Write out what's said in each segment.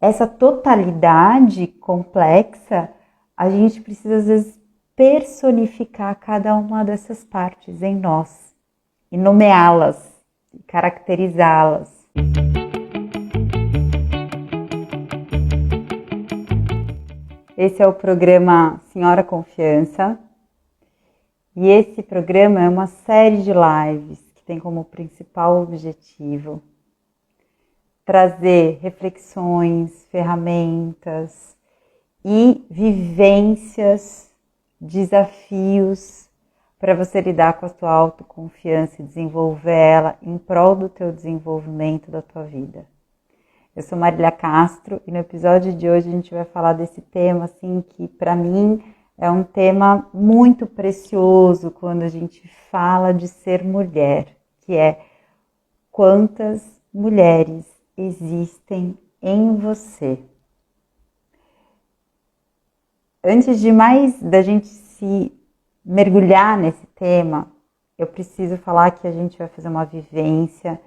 essa totalidade complexa, a gente precisa às vezes personificar cada uma dessas partes em nós e nomeá-las, caracterizá-las. Esse é o programa Senhora Confiança e esse programa é uma série de lives que tem como principal objetivo trazer reflexões, ferramentas e vivências, desafios para você lidar com a tua autoconfiança e desenvolver ela em prol do teu desenvolvimento da tua vida. Eu sou Marília Castro e no episódio de hoje a gente vai falar desse tema assim que para mim é um tema muito precioso quando a gente fala de ser mulher, que é quantas mulheres existem em você. Antes de mais da gente se mergulhar nesse tema, eu preciso falar que a gente vai fazer uma vivência,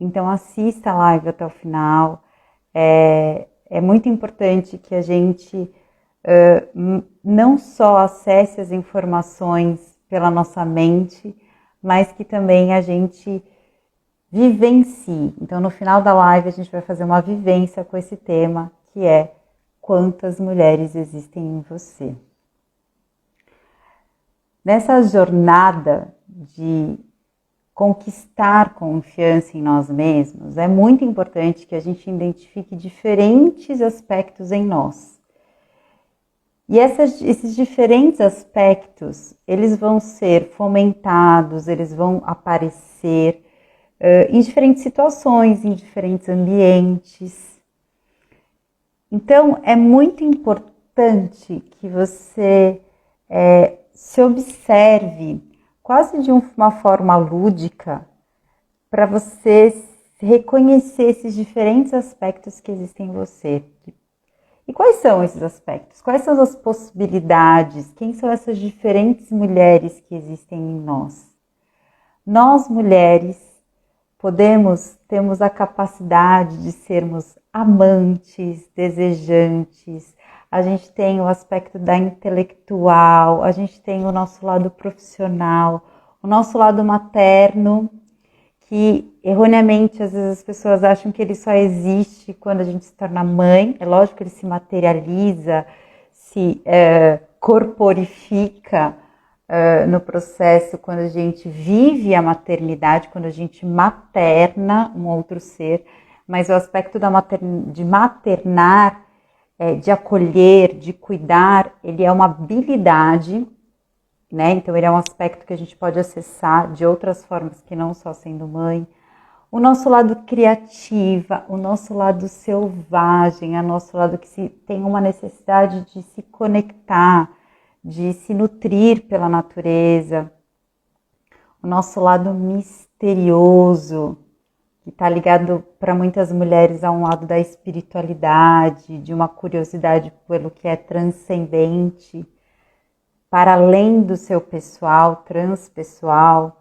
então assista a live até o final. É muito importante que a gente não só acesse as informações pela nossa mente, mas que também a gente vivencie. Então, no final da live, a gente vai fazer uma vivência com esse tema, que é quantas mulheres existem em você. Nessa jornada de conquistar confiança em nós mesmos, é muito importante que a gente identifique diferentes aspectos em nós. E esses diferentes aspectos, eles vão ser fomentados, eles vão aparecer em diferentes situações, em diferentes ambientes. Então, é muito importante que você se observe quase de uma forma lúdica para você reconhecer esses diferentes aspectos que existem em você. E quais são esses aspectos? Quais são as possibilidades? Quem são essas diferentes mulheres que existem em nós? Nós, mulheres, temos a capacidade de sermos amantes, desejantes, a gente tem o aspecto da intelectual, a gente tem o nosso lado profissional, o nosso lado materno, que erroneamente às vezes as pessoas acham que ele só existe quando a gente se torna mãe. É lógico que ele se materializa, se corporifica no processo quando a gente vive a maternidade, quando a gente materna um outro ser, mas o aspecto de maternar, de acolher, de cuidar, ele é uma habilidade, né? Então ele é um aspecto que a gente pode acessar de outras formas que não só sendo mãe. O nosso lado criativa, o nosso lado selvagem, o nosso lado que tem uma necessidade de se conectar, de se nutrir pela natureza, o nosso lado misterioso, que está ligado para muitas mulheres a um lado da espiritualidade, de uma curiosidade pelo que é transcendente, para além do seu pessoal, transpessoal.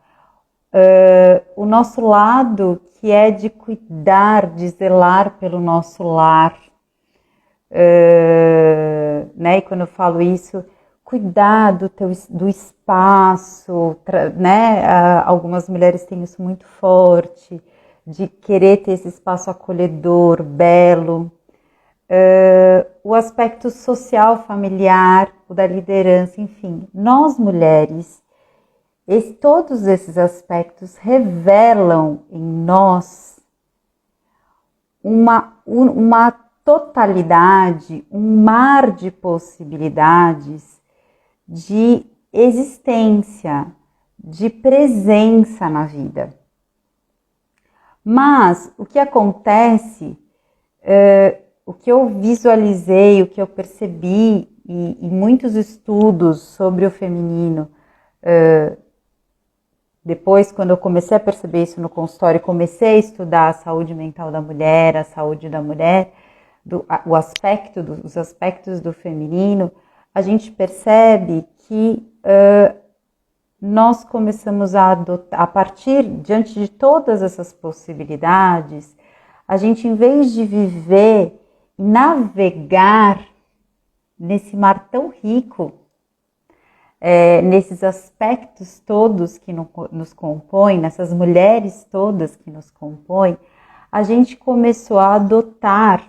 O nosso lado que é de cuidar, de zelar pelo nosso lar, né? E quando eu falo isso, cuidar do espaço, né? Algumas mulheres têm isso muito forte, de querer ter esse espaço acolhedor, belo. O aspecto social, familiar, o da liderança, enfim. Nós mulheres, todos esses aspectos revelam em nós uma totalidade, um mar de possibilidades de existência, de presença na vida. Mas o que acontece, o que eu visualizei, o que eu percebi e muitos estudos sobre o feminino, depois quando eu comecei a perceber isso no consultório, comecei a estudar a saúde mental da mulher, a saúde da mulher, os aspectos do feminino, a gente percebe que nós começamos a adotar, a partir, diante de todas essas possibilidades, a gente, em vez de viver navegar nesse mar tão rico, nesses aspectos todos que nos compõem, nessas mulheres todas que nos compõem, a gente começou a adotar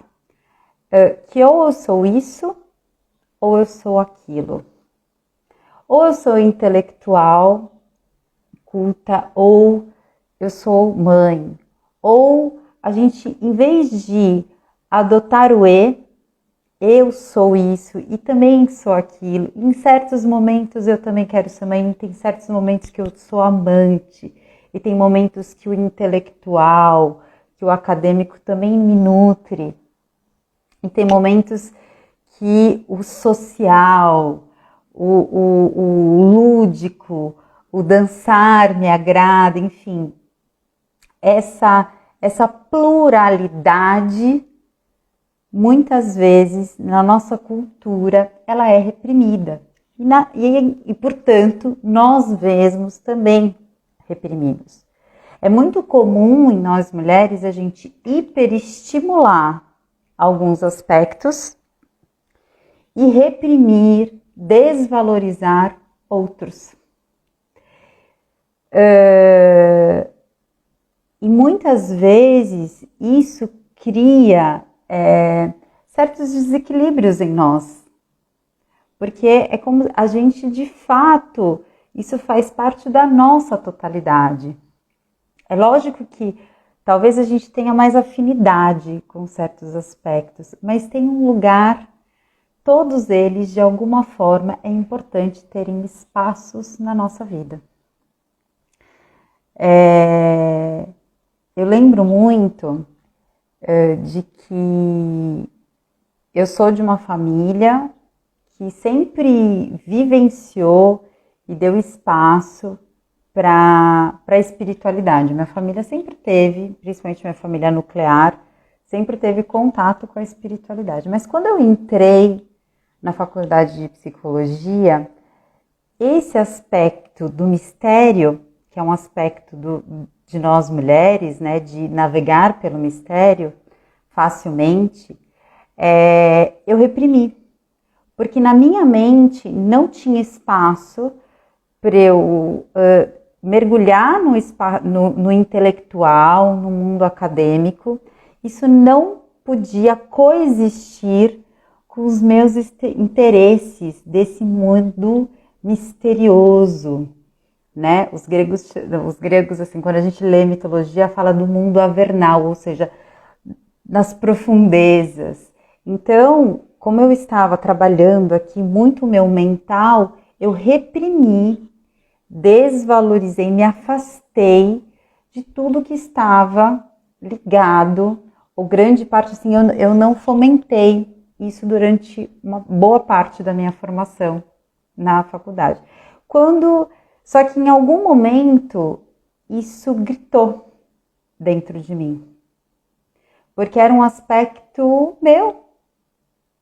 que ou eu sou isso, ou eu sou aquilo. Ou eu sou intelectual, culta, ou eu sou mãe. Ou a gente, em vez de adotar o eu sou isso e também sou aquilo. Em certos momentos eu também quero ser mãe, tem certos momentos que eu sou amante, e tem momentos que o intelectual, que o acadêmico também me nutre. E tem momentos que o social, o lúdico, o dançar me agrada, enfim. Essa pluralidade, muitas vezes, na nossa cultura, ela é reprimida. E, portanto, nós mesmos também reprimimos. É muito comum em nós mulheres a gente hiperestimular alguns aspectos e reprimir, desvalorizar outros. E muitas vezes isso cria certos desequilíbrios em nós, porque é como a gente, de fato, isso faz parte da nossa totalidade. É lógico que talvez a gente tenha mais afinidade com certos aspectos, mas tem um lugar, todos eles, de alguma forma, é importante terem espaços na nossa vida. Eu lembro muito de que eu sou de uma família que sempre vivenciou e deu espaço para a espiritualidade. Minha família sempre teve, principalmente minha família nuclear, sempre teve contato com a espiritualidade. Mas quando eu entrei na faculdade de psicologia, esse aspecto do mistério, que é um aspecto de nós mulheres, né, de navegar pelo mistério facilmente, eu reprimi. Porque na minha mente não tinha espaço para eu mergulhar no intelectual, no mundo acadêmico. Isso não podia coexistir com os meus interesses desse mundo misterioso, né? Os gregos, assim, quando a gente lê mitologia, fala do mundo avernal, ou seja, nas profundezas. Então, como eu estava trabalhando aqui muito o meu mental, eu reprimi, desvalorizei, me afastei de tudo que estava ligado, ou grande parte, assim, eu não fomentei isso durante uma boa parte da minha formação na faculdade. Só que em algum momento isso gritou dentro de mim, porque era um aspecto meu.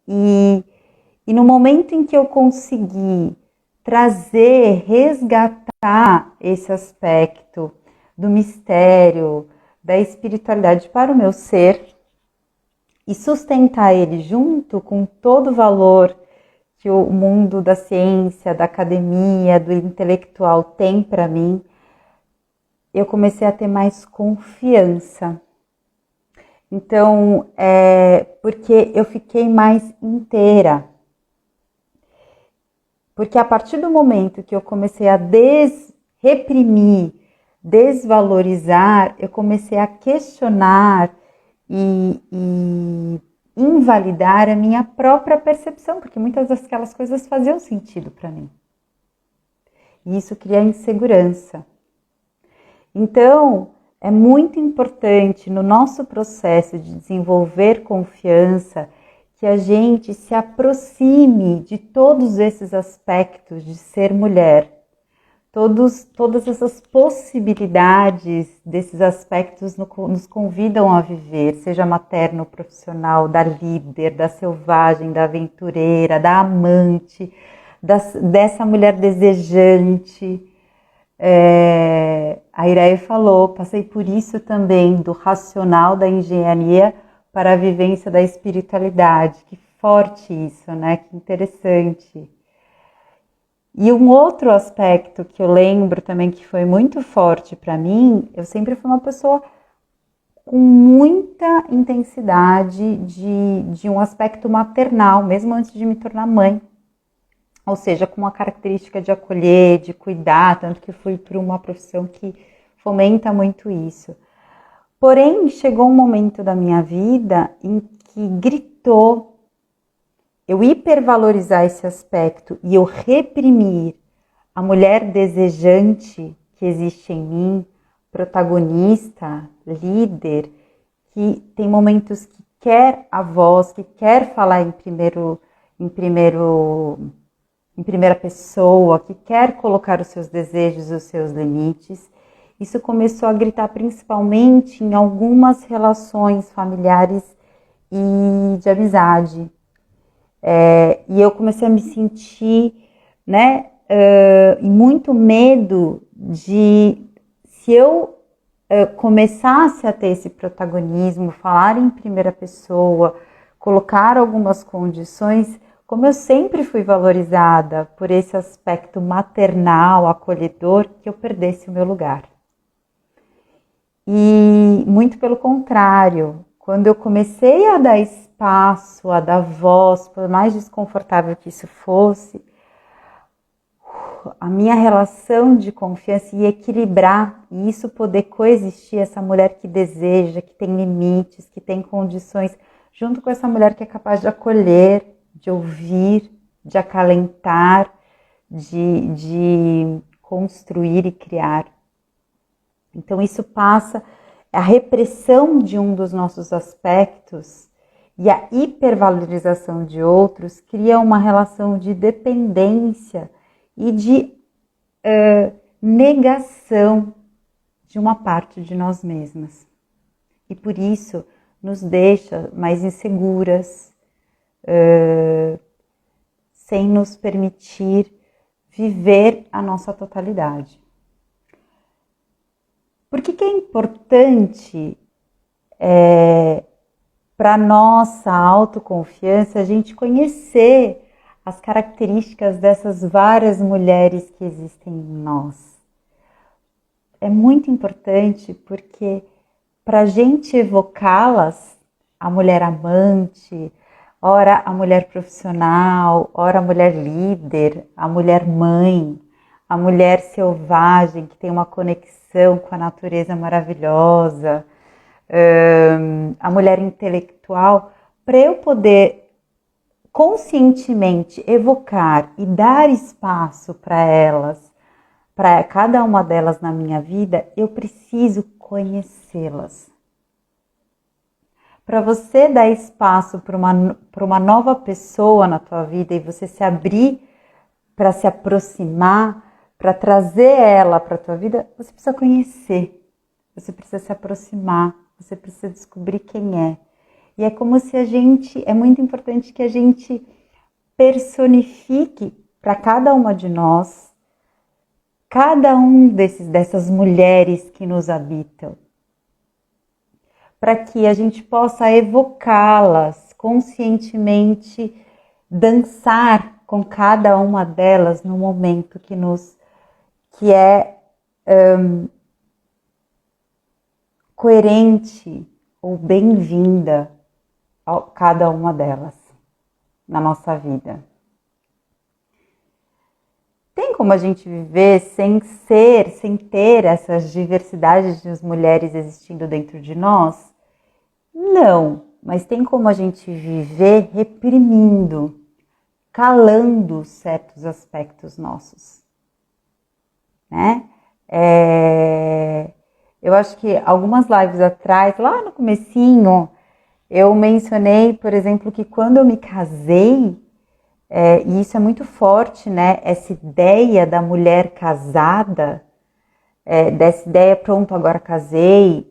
E no momento em que eu consegui trazer, resgatar esse aspecto do mistério, da espiritualidade para o meu ser e sustentar ele junto com todo o valor que o mundo da ciência, da academia, do intelectual tem para mim, eu comecei a ter mais confiança. Então, porque eu fiquei mais inteira. Porque a partir do momento que eu comecei a reprimir, desvalorizar, eu comecei a questionar e invalidar a minha própria percepção, porque muitas daquelas coisas faziam sentido para mim. E isso cria insegurança. Então, é muito importante no nosso processo de desenvolver confiança que a gente se aproxime de todos esses aspectos de ser mulher. Todas essas possibilidades desses aspectos nos convidam a viver, seja materno, profissional, da líder, da selvagem, da aventureira, da amante, dessa mulher desejante. A Ireia falou, passei por isso também, do racional, da engenharia para a vivência da espiritualidade. Que forte isso, né? Que interessante. E um outro aspecto que eu lembro também que foi muito forte para mim, eu sempre fui uma pessoa com muita intensidade de um aspecto maternal, mesmo antes de me tornar mãe. Ou seja, com uma característica de acolher, de cuidar, tanto que fui para uma profissão que fomenta muito isso. Porém, chegou um momento da minha vida em que gritou eu hipervalorizar esse aspecto e eu reprimir a mulher desejante que existe em mim, protagonista, líder, que tem momentos que quer a voz, que quer falar em primeira pessoa, que quer colocar os seus desejos, os seus limites. Isso começou a gritar principalmente em algumas relações familiares e de amizade. E eu comecei a me sentir, né, e muito medo de, se eu começasse a ter esse protagonismo, falar em primeira pessoa, colocar algumas condições, como eu sempre fui valorizada por esse aspecto maternal, acolhedor, que eu perdesse o meu lugar. E muito pelo contrário, quando eu comecei a dar espaço, a dar voz, por mais desconfortável que isso fosse, a minha relação de confiança e equilibrar, e isso poder coexistir, essa mulher que deseja, que tem limites, que tem condições, junto com essa mulher que é capaz de acolher, de ouvir, de acalentar, de construir e criar. Então isso passa, a repressão de um dos nossos aspectos e a hipervalorização de outros cria uma relação de dependência e de negação de uma parte de nós mesmas. E por isso nos deixa mais inseguras, sem nos permitir viver a nossa totalidade. Por que é importante para a nossa autoconfiança a gente conhecer as características dessas várias mulheres que existem em nós? É muito importante porque para a gente evocá-las, a mulher amante, ora a mulher profissional, ora a mulher líder, a mulher mãe, a mulher selvagem que tem uma conexão com a natureza maravilhosa, a mulher intelectual, para eu poder conscientemente evocar e dar espaço para elas, para cada uma delas na minha vida, eu preciso conhecê-las. Para você dar espaço para uma nova pessoa na tua vida e você se abrir para se aproximar, para trazer ela para a tua vida, você precisa conhecer, você precisa se aproximar, você precisa descobrir quem é. E é como se é muito importante que a gente personifique para cada uma de nós, cada um dessas mulheres que nos habitam, para que a gente possa evocá-las conscientemente, dançar com cada uma delas no momento que é coerente ou bem-vinda a cada uma delas na nossa vida. Tem como a gente viver sem ter essas diversidades de mulheres existindo dentro de nós? Não, mas tem como a gente viver reprimindo, calando certos aspectos nossos, né? Eu acho que algumas lives atrás, lá no comecinho, eu mencionei, por exemplo, que quando eu me casei, e isso é muito forte, né? Essa ideia da mulher casada, dessa ideia, pronto, agora casei,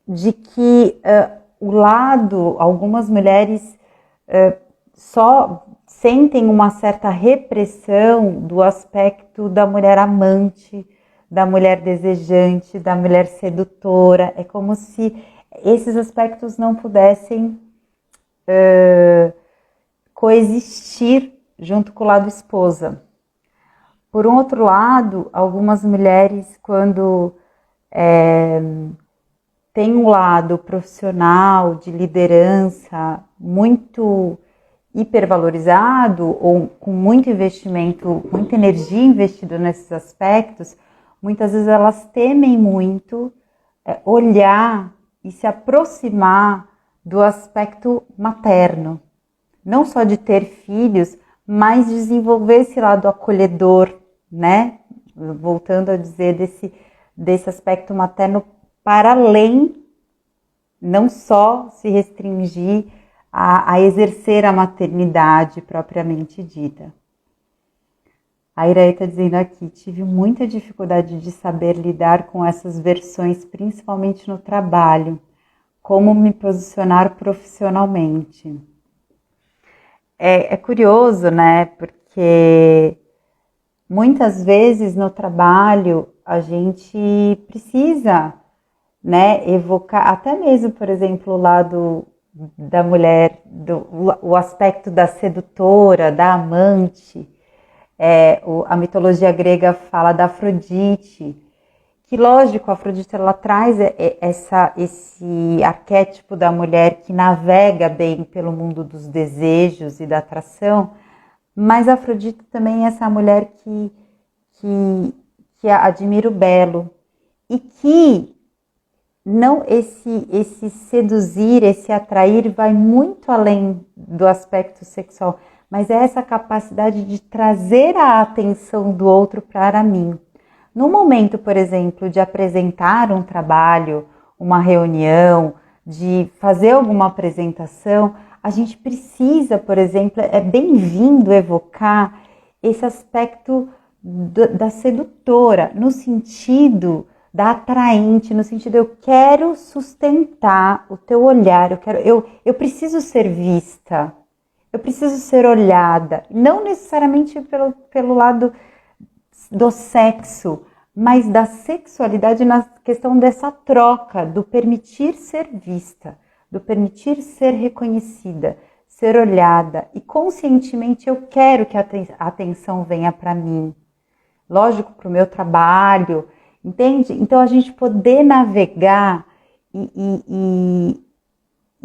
de que algumas mulheres só sentem uma certa repressão do aspecto da mulher amante, da mulher desejante, da mulher sedutora. É como se esses aspectos não pudessem coexistir junto com o lado esposa. Por um outro lado, algumas mulheres, quando têm um lado profissional, de liderança, muito hipervalorizado ou com muito investimento, muita energia investida nesses aspectos, muitas vezes elas temem muito olhar e se aproximar do aspecto materno. Não só de ter filhos, mas desenvolver esse lado acolhedor, né? Voltando a dizer desse aspecto materno para além, não só se restringir a exercer a maternidade propriamente dita. A Iraí está dizendo aqui, tive muita dificuldade de saber lidar com essas versões, principalmente no trabalho, como me posicionar profissionalmente. É curioso, né? Porque muitas vezes no trabalho a gente precisa, né, evocar, até mesmo, por exemplo, o lado da mulher, o aspecto da sedutora, da amante. A mitologia grega fala da Afrodite, que lógico, a Afrodite ela traz esse arquétipo da mulher que navega bem pelo mundo dos desejos e da atração, mas a Afrodite também é essa mulher que admira o belo e que não esse seduzir, esse atrair vai muito além do aspecto sexual, mas é essa capacidade de trazer a atenção do outro para mim. No momento, por exemplo, de apresentar um trabalho, uma reunião, de fazer alguma apresentação, a gente precisa, por exemplo, é bem-vindo evocar esse aspecto da sedutora, no sentido da atraente, no sentido eu quero sustentar o teu olhar, eu preciso ser vista, eu preciso ser olhada, não necessariamente pelo lado do sexo, mas da sexualidade na questão dessa troca, do permitir ser vista, do permitir ser reconhecida, ser olhada e conscientemente eu quero que a atenção venha para mim, lógico, para o meu trabalho, entende? Então a gente poder navegar e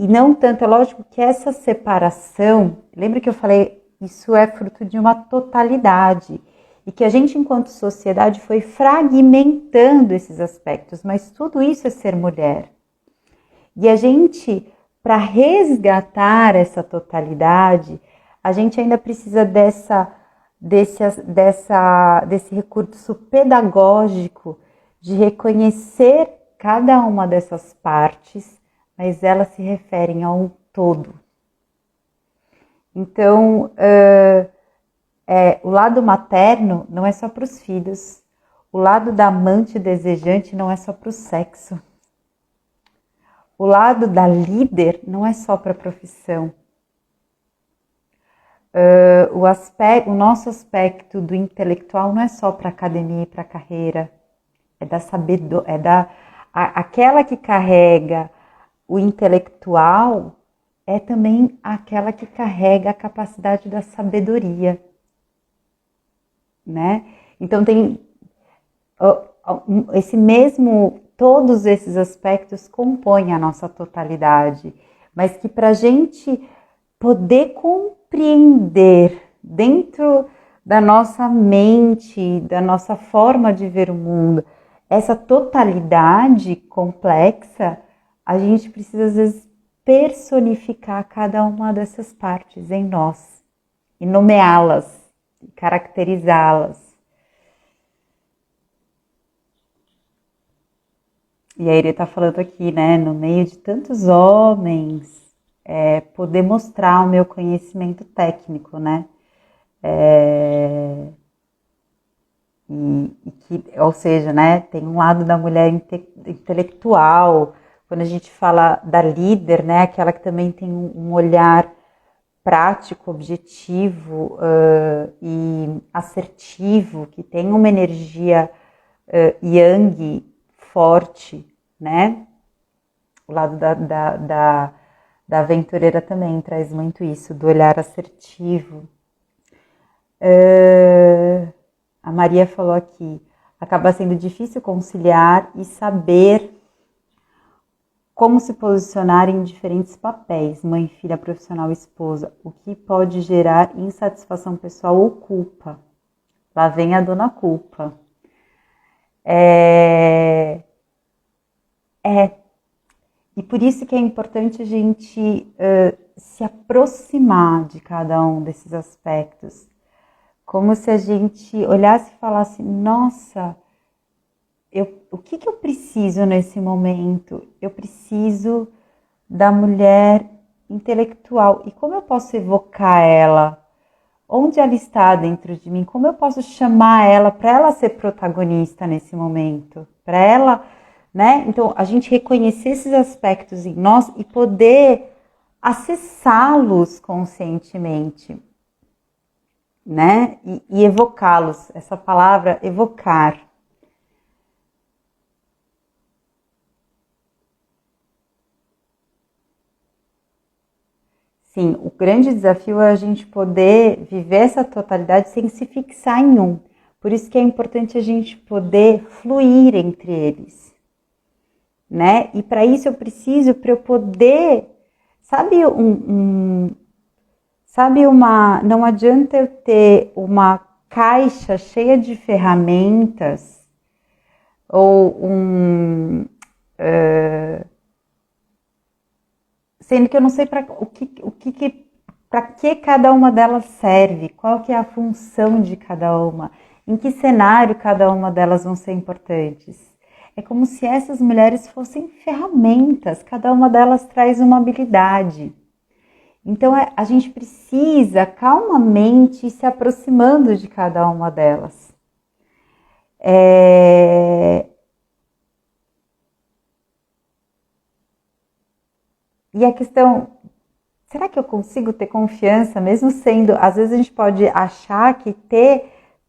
não tanto, é lógico que essa separação, lembra que eu falei, isso é fruto de uma totalidade e que a gente enquanto sociedade foi fragmentando esses aspectos, mas tudo isso é ser mulher. E a gente, para resgatar essa totalidade, a gente ainda precisa desse recurso pedagógico de reconhecer cada uma dessas partes, mas elas se referem a um todo. Então, o lado materno não é só para os filhos, o lado da amante desejante não é só para o sexo, o lado da líder não é só para a profissão. O nosso aspecto do intelectual não é só para a academia e para a carreira, é da sabedoria, aquela que carrega o intelectual é também aquela que carrega a capacidade da sabedoria, né? Então tem todos esses aspectos compõem a nossa totalidade, mas que para a gente poder compreender dentro da nossa mente, da nossa forma de ver o mundo, essa totalidade complexa, a gente precisa às vezes personificar cada uma dessas partes em nós e nomeá-las, caracterizá-las. E a Irê está falando aqui, né, no meio de tantos homens, poder mostrar o meu conhecimento técnico, né? Ou seja, né, tem um lado da mulher intelectual, quando a gente fala da líder, né, aquela que também tem um olhar prático, objetivo e assertivo, que tem uma energia yang forte, né? O lado da aventureira também traz muito isso, do olhar assertivo. A Maria falou aqui, acaba sendo difícil conciliar e saber como se posicionar em diferentes papéis, mãe, filha, profissional, esposa, o que pode gerar insatisfação pessoal ou culpa. Lá vem a dona culpa. E por isso que é importante a gente se aproximar de cada um desses aspectos. Como se a gente olhasse e falasse, nossa, o que eu preciso nesse momento? Eu preciso da mulher intelectual. E como eu posso evocar ela? Onde ela está dentro de mim? Como eu posso chamar ela para ela ser protagonista nesse momento? Para ela, né? Então, a gente reconhecer esses aspectos em nós e poder acessá-los conscientemente, né? E evocá-los. Essa palavra, evocar. Sim, o grande desafio é a gente poder viver essa totalidade sem se fixar em um. Por isso que é importante a gente poder fluir entre eles, né? E para isso eu preciso, para eu poder, não adianta eu ter uma caixa cheia de ferramentas ou sendo que eu não sei para que cada uma delas serve, qual que é a função de cada uma, em que cenário cada uma delas vão ser importantes. É como se essas mulheres fossem ferramentas, cada uma delas traz uma habilidade. Então a gente precisa calmamente ir se aproximando de cada uma delas. E a questão, será que eu consigo ter confiança, mesmo sendo, às vezes a gente pode achar que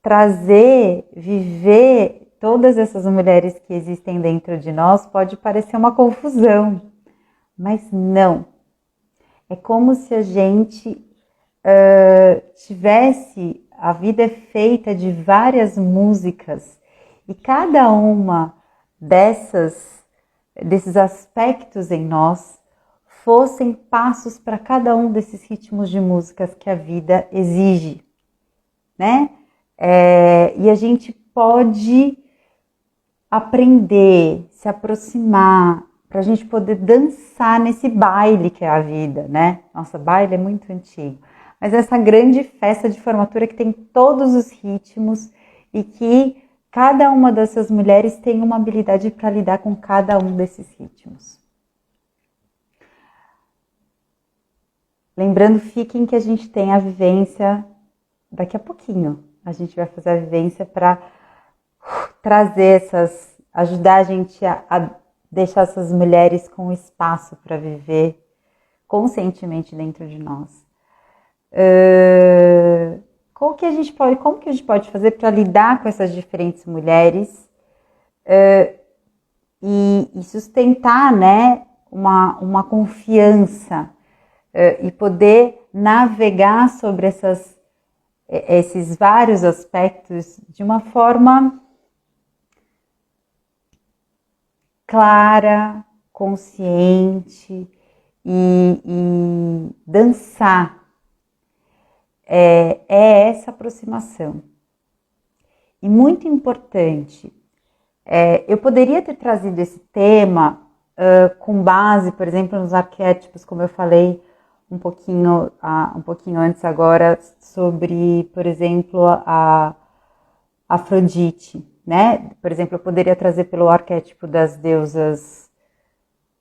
trazer, viver todas essas mulheres que existem dentro de nós pode parecer uma confusão, mas não. É como se a gente a vida é feita de várias músicas e cada uma desses aspectos em nós fossem passos para cada um desses ritmos de músicas que a vida exige, né? E a gente pode aprender, se aproximar, para a gente poder dançar nesse baile que é a vida, né? Nossa, baile é muito antigo. Mas essa grande festa de formatura que tem todos os ritmos e que cada uma dessas mulheres tem uma habilidade para lidar com cada um desses ritmos. Lembrando, fiquem que a gente tem a vivência daqui a pouquinho. A gente vai fazer a vivência para trazer ajudar a gente a deixar essas mulheres com espaço para viver conscientemente dentro de nós. Como que a gente pode fazer para lidar com essas diferentes mulheres e sustentar, né, uma confiança e poder navegar sobre esses vários aspectos de uma forma clara, consciente e dançar. É essa aproximação. E muito importante, eu poderia ter trazido esse tema com base, por exemplo, nos arquétipos, como eu falei um pouquinho antes agora, sobre, por exemplo, a Afrodite, né? Por exemplo, eu poderia trazer pelo arquétipo das deusas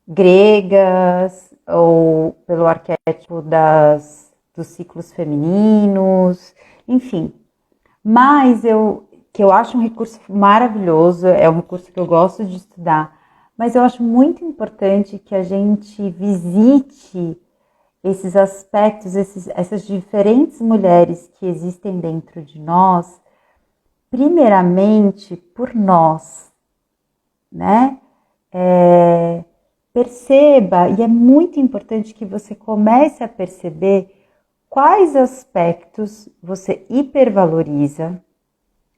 gregas, ou pelo arquétipo dos ciclos femininos, enfim. Mas que eu acho um recurso maravilhoso, é um recurso que eu gosto de estudar, mas eu acho muito importante que a gente visite esses aspectos, essas diferentes mulheres que existem dentro de nós, primeiramente por nós, né? perceba, e é muito importante que você comece a perceber quais aspectos você hipervaloriza.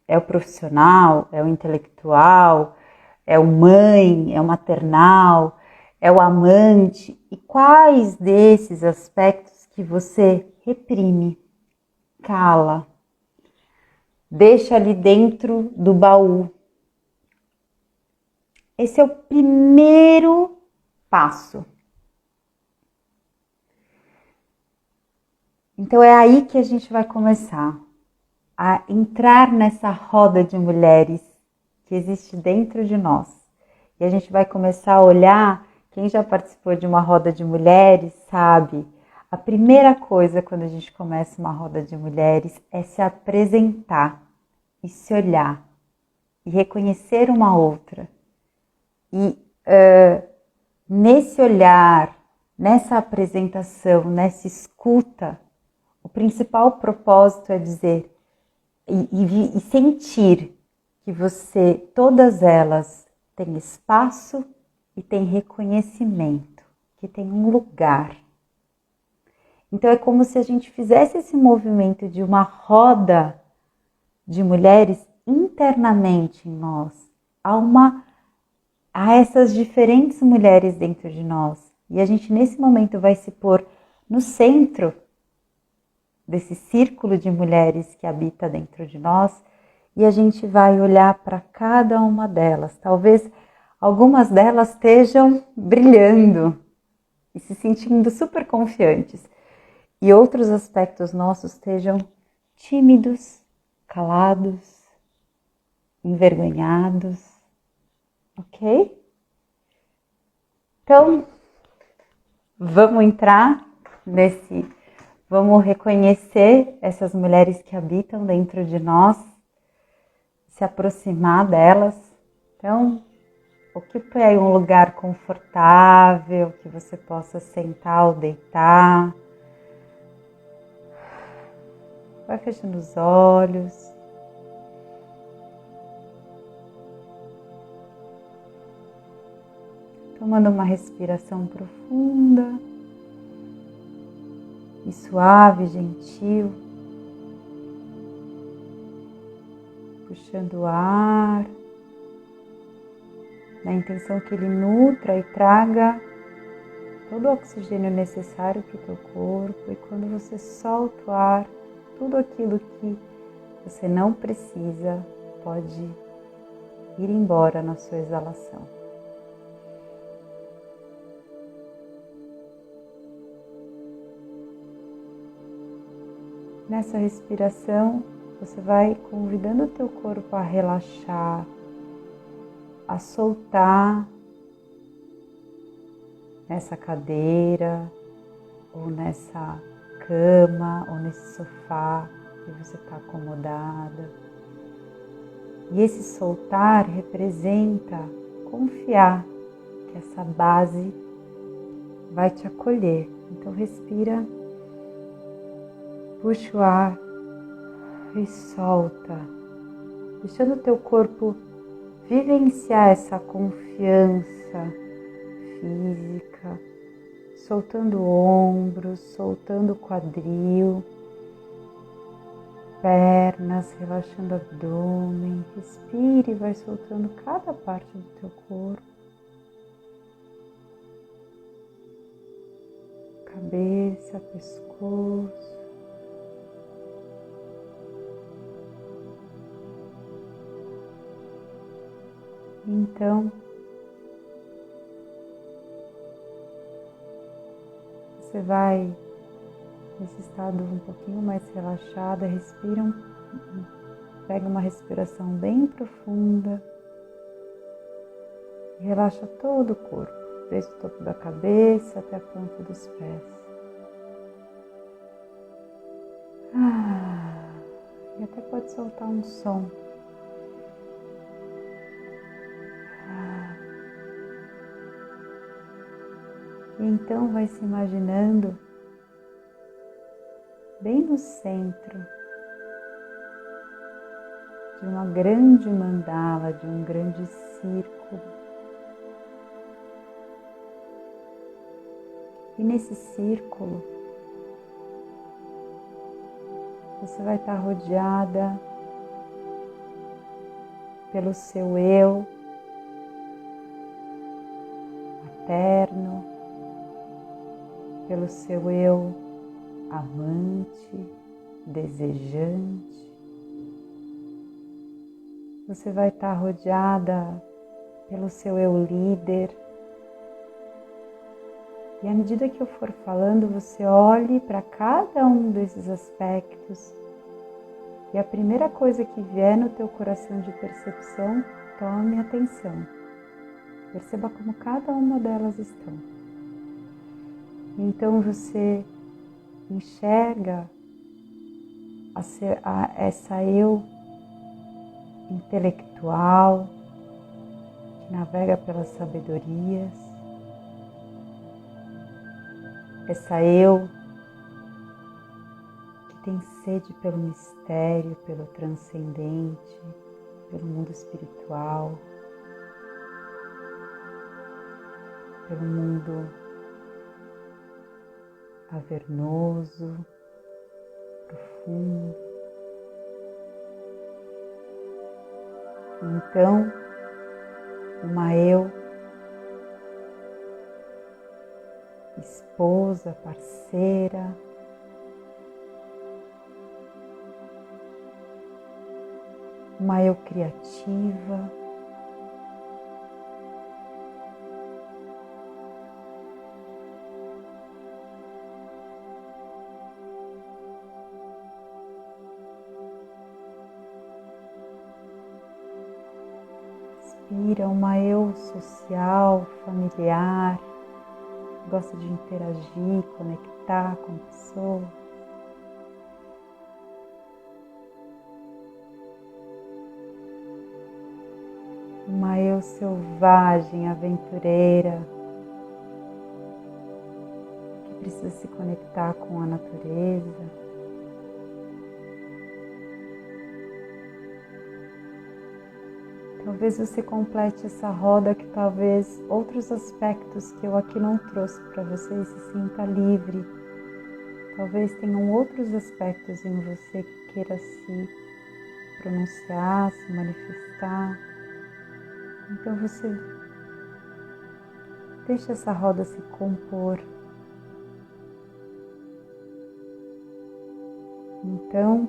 É o profissional, é o intelectual, é o mãe, é o maternal, é o amante. E quais desses aspectos que você reprime, cala, deixa ali dentro do baú. Esse é o primeiro passo. Então é aí que a gente vai começar a entrar nessa roda de mulheres que existe dentro de nós. E a gente vai começar a olhar, quem já participou de uma roda de mulheres sabe, a primeira coisa quando a gente começa uma roda de mulheres é se apresentar e se olhar e reconhecer uma outra. E nesse olhar, nessa apresentação, nessa escuta, o principal propósito é dizer e sentir que todas elas têm espaço e têm reconhecimento, que tem um lugar. Então é como se a gente fizesse esse movimento de uma roda de mulheres internamente em nós, a essas diferentes mulheres dentro de nós. E a gente nesse momento vai se pôr no centro desse círculo de mulheres que habita dentro de nós e a gente vai olhar para cada uma delas. Talvez algumas delas estejam brilhando e se sentindo super confiantes e outros aspectos nossos estejam tímidos, calados, envergonhados, ok? Então, vamos entrar vamos reconhecer essas mulheres que habitam dentro de nós, se aproximar delas. Então, ocupe aí um lugar confortável, que você possa sentar ou deitar. Vai fechando os olhos. Tomando uma respiração profunda e suave, gentil. Puxando o ar, na intenção que ele nutra e traga todo o oxigênio necessário para o teu corpo. E quando você solta o ar, tudo aquilo que você não precisa pode ir embora na sua exalação. Nessa respiração, você vai convidando o teu corpo a relaxar, a soltar nessa cadeira, ou nessa cama, ou nesse sofá que você está acomodada. E esse soltar representa confiar que essa base vai te acolher. Então respira, puxa o ar e solta, deixando o teu corpo vivenciar essa confiança física, soltando o ombro, soltando o quadril, pernas, relaxando o abdômen. Respire e vai soltando cada parte do teu corpo. Cabeça, pescoço. Então, você vai nesse estado um pouquinho mais relaxada, respira, pega uma respiração bem profunda e relaxa todo o corpo, desde o topo da cabeça até a ponta dos pés. E até pode soltar um som. E então vai se imaginando bem no centro de uma grande mandala, de um grande círculo. E nesse círculo, você vai estar rodeada pelo seu eu materno, pelo seu eu amante, desejante. Você vai estar rodeada pelo seu eu líder. E à medida que eu for falando, você olhe para cada um desses aspectos e a primeira coisa que vier no teu coração de percepção, tome atenção. Perceba como cada uma delas estão. Então você enxerga essa eu intelectual que navega pelas sabedorias, essa eu que tem sede pelo mistério, pelo transcendente, pelo mundo espiritual, pelo mundo cavernoso, profundo. Então, uma eu, esposa, parceira, uma eu criativa, inspira uma eu social, familiar, gosta de interagir, conectar com pessoas. Uma eu selvagem, aventureira, que precisa se conectar com a natureza. Talvez você complete essa roda que talvez outros aspectos que eu aqui não trouxe para você e se sinta livre. Talvez tenham outros aspectos em você que queira se pronunciar, se manifestar. Então você deixa essa roda se compor. Então,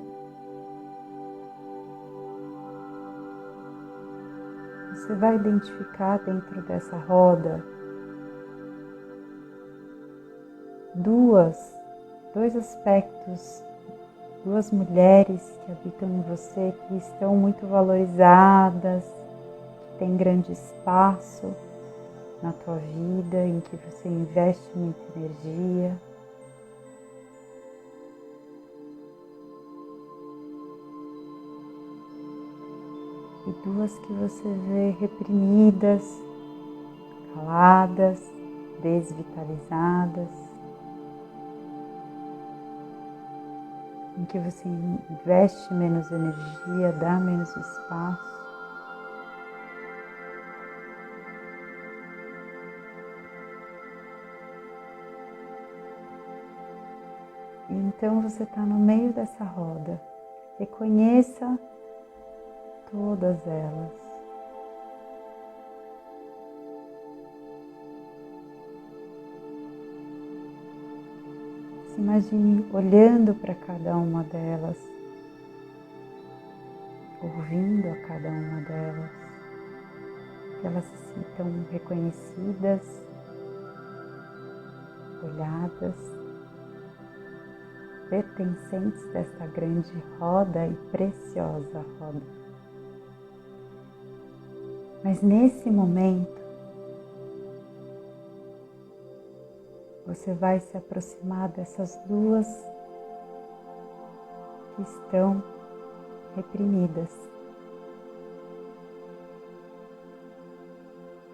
você vai identificar dentro dessa roda dois aspectos, duas mulheres que habitam em você, que estão muito valorizadas, que têm grande espaço na tua vida, em que você investe muita energia. E duas que você vê reprimidas, caladas, desvitalizadas, em que você investe menos energia, dá menos espaço. E então você está no meio dessa roda. Reconheça todas elas. Se imagine olhando para cada uma delas, ouvindo a cada uma delas, que elas se sintam reconhecidas, olhadas, pertencentes desta grande roda e preciosa roda. Mas nesse momento, você vai se aproximar dessas duas que estão reprimidas,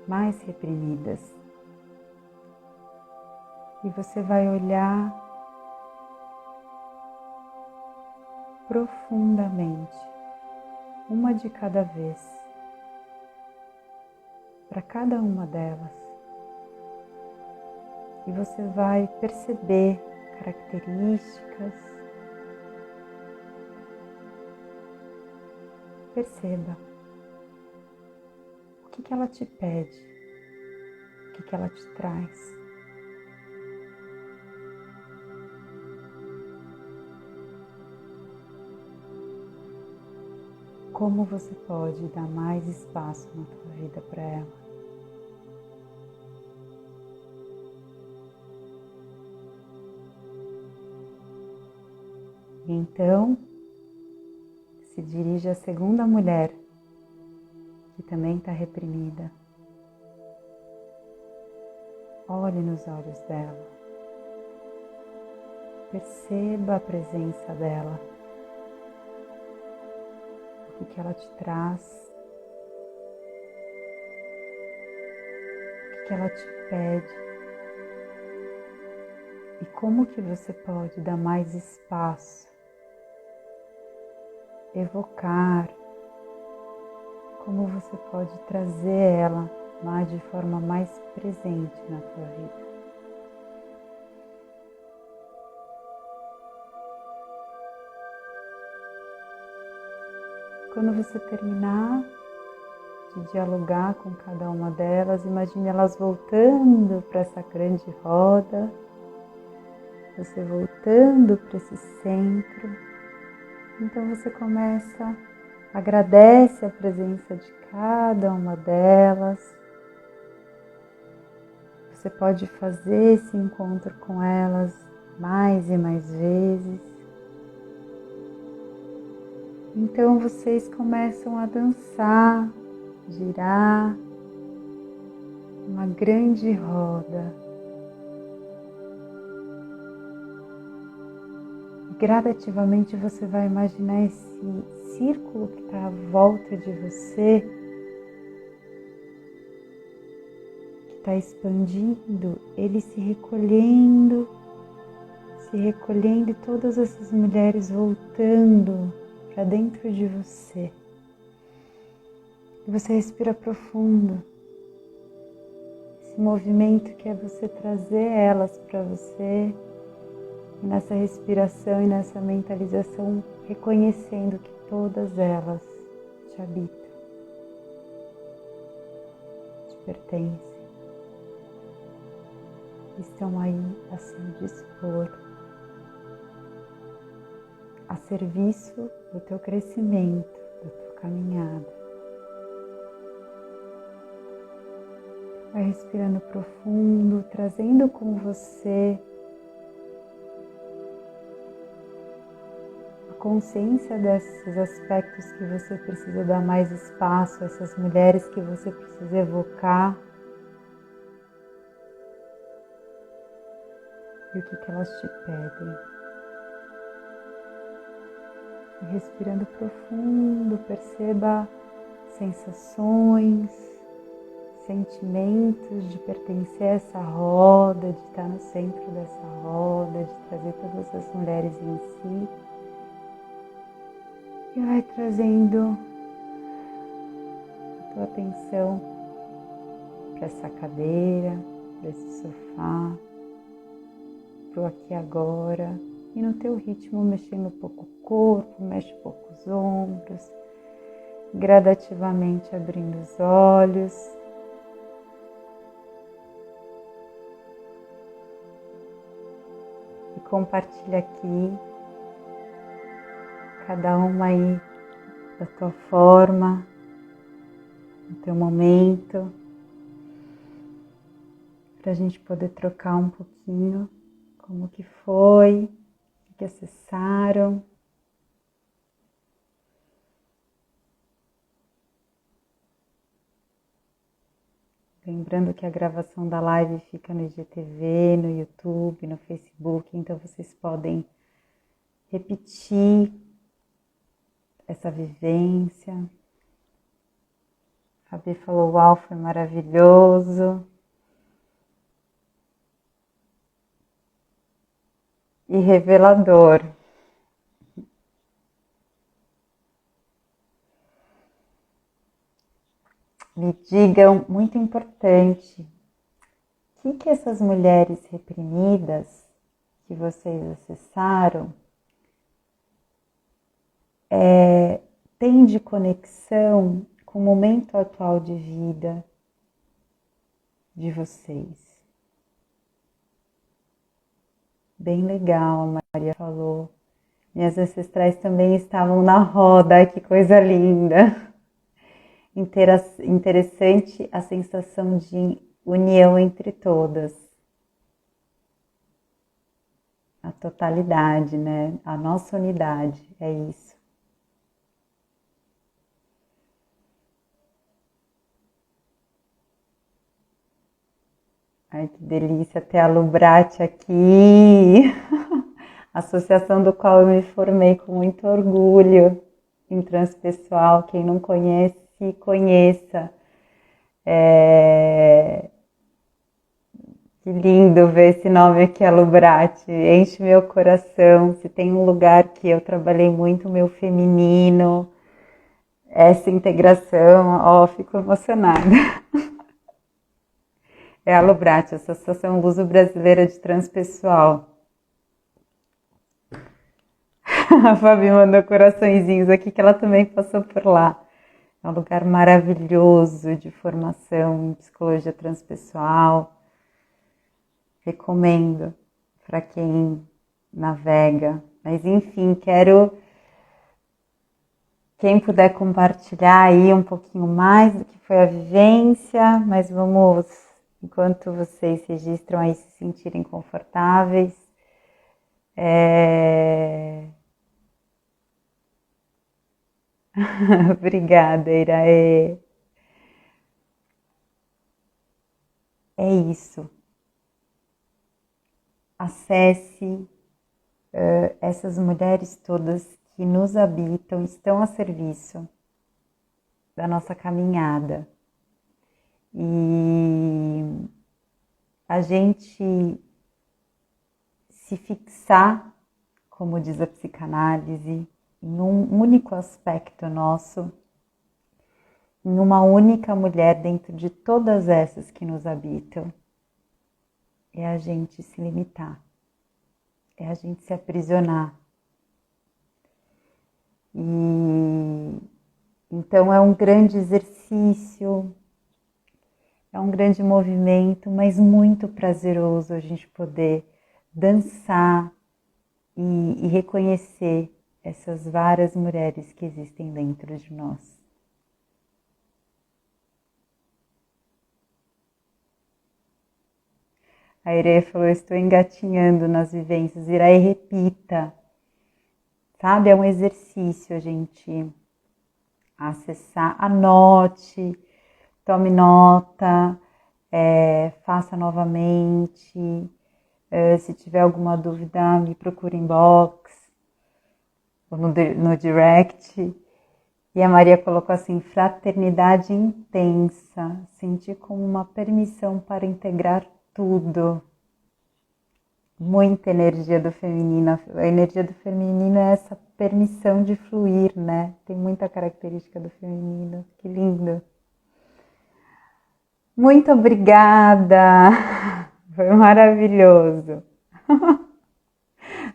mais reprimidas. E você vai olhar profundamente, uma de cada vez, para cada uma delas. e você vai perceber características. Perceba o que ela te pede, o que ela te traz. Como você pode dar mais espaço na tua vida para ela? Então, se dirige à segunda mulher, que também está reprimida. Olhe nos olhos dela. Perceba a presença dela. O que ela te traz. O que ela te pede. E como que você pode dar mais espaço, evocar, como você pode trazer ela de forma mais presente na tua vida. Quando você terminar de dialogar com cada uma delas, imagine elas voltando para essa grande roda, você voltando para esse centro. Então você começa, agradece a presença de cada uma delas. Você pode fazer esse encontro com elas mais e mais vezes. Então vocês começam a dançar, girar uma grande roda. E gradativamente você vai imaginar esse círculo que está à volta de você, que está expandindo, ele se recolhendo e todas essas mulheres voltando para dentro de você. E você respira profundo. Esse movimento que é você trazer elas para você. E nessa respiração e nessa mentalização, reconhecendo que todas elas te habitam, te pertencem. Estão aí a seu dispor, a serviço do teu crescimento, da tua caminhada. Vai respirando profundo, trazendo com você a consciência desses aspectos que você precisa dar mais espaço, essas mulheres que você precisa evocar. E o que elas te pedem. E respirando profundo, perceba sensações, sentimentos de pertencer a essa roda, de estar no centro dessa roda, de trazer todas as mulheres em si. E vai trazendo a tua atenção para essa cadeira, para esse sofá, para o aqui e agora. E no teu ritmo, mexendo um pouco o corpo, mexe um pouco os ombros, gradativamente abrindo os olhos. E compartilha aqui, cada uma aí da tua forma, no teu momento, para a gente poder trocar um pouquinho como que foi, o que acessaram. Lembrando que a gravação da live fica no IGTV, no YouTube, no Facebook, então vocês podem repetir essa vivência. A Fabi falou, uau, foi maravilhoso. E revelador. Me digam, muito importante, que essas mulheres reprimidas que vocês acessaram têm de conexão com o momento atual de vida de vocês. Bem legal, a Maria falou. Minhas ancestrais também estavam na roda, ai, que coisa linda. Interessante a sensação de união entre todas. A totalidade, né? A nossa unidade, é isso. Ai, que delícia ter a Lubrate aqui. Associação do qual eu me formei com muito orgulho em transpessoal. Quem não conhece, conheça. Que lindo ver esse nome aqui, Alubrate. Enche meu coração. Se tem um lugar que eu trabalhei muito, meu feminino, essa integração, ó, fico emocionada. É a Alubrate, Associação Luso-Brasileira de Transpessoal. A Fabi mandou coraçõezinhos aqui, que ela também passou por lá. É um lugar maravilhoso de formação em psicologia transpessoal. Recomendo para quem navega. Mas enfim, quem puder compartilhar aí um pouquinho mais do que foi a vivência, mas vamos, enquanto vocês registram aí se sentirem confortáveis, Obrigada, Iraê. É isso. Acesse essas mulheres todas que nos habitam, estão a serviço da nossa caminhada. E a gente se fixar, como diz a psicanálise, em um único aspecto nosso, em uma única mulher dentro de todas essas que nos habitam, é a gente se limitar, é a gente se aprisionar. E então é um grande exercício, é um grande movimento, mas muito prazeroso a gente poder dançar e reconhecer essas várias mulheres que existem dentro de nós. A Ireia falou, estou engatinhando nas vivências. Iraí, repita. Sabe, é um exercício a gente acessar, anote, tome nota, faça novamente. Se tiver alguma dúvida, me procure em inbox ou no direct. E a Maria colocou assim, fraternidade intensa, sentir como uma permissão para integrar tudo. Muita energia do feminino. A energia do feminino é essa permissão de fluir, né? Tem muita característica do feminino. Que lindo. Muito obrigada. Foi maravilhoso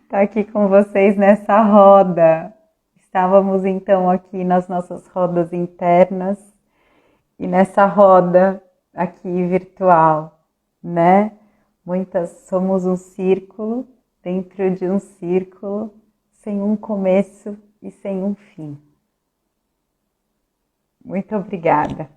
estar aqui com vocês nessa roda. Estávamos então aqui nas nossas rodas internas e nessa roda aqui virtual, né? Somos um círculo dentro de um círculo, sem um começo e sem um fim. Muito obrigada.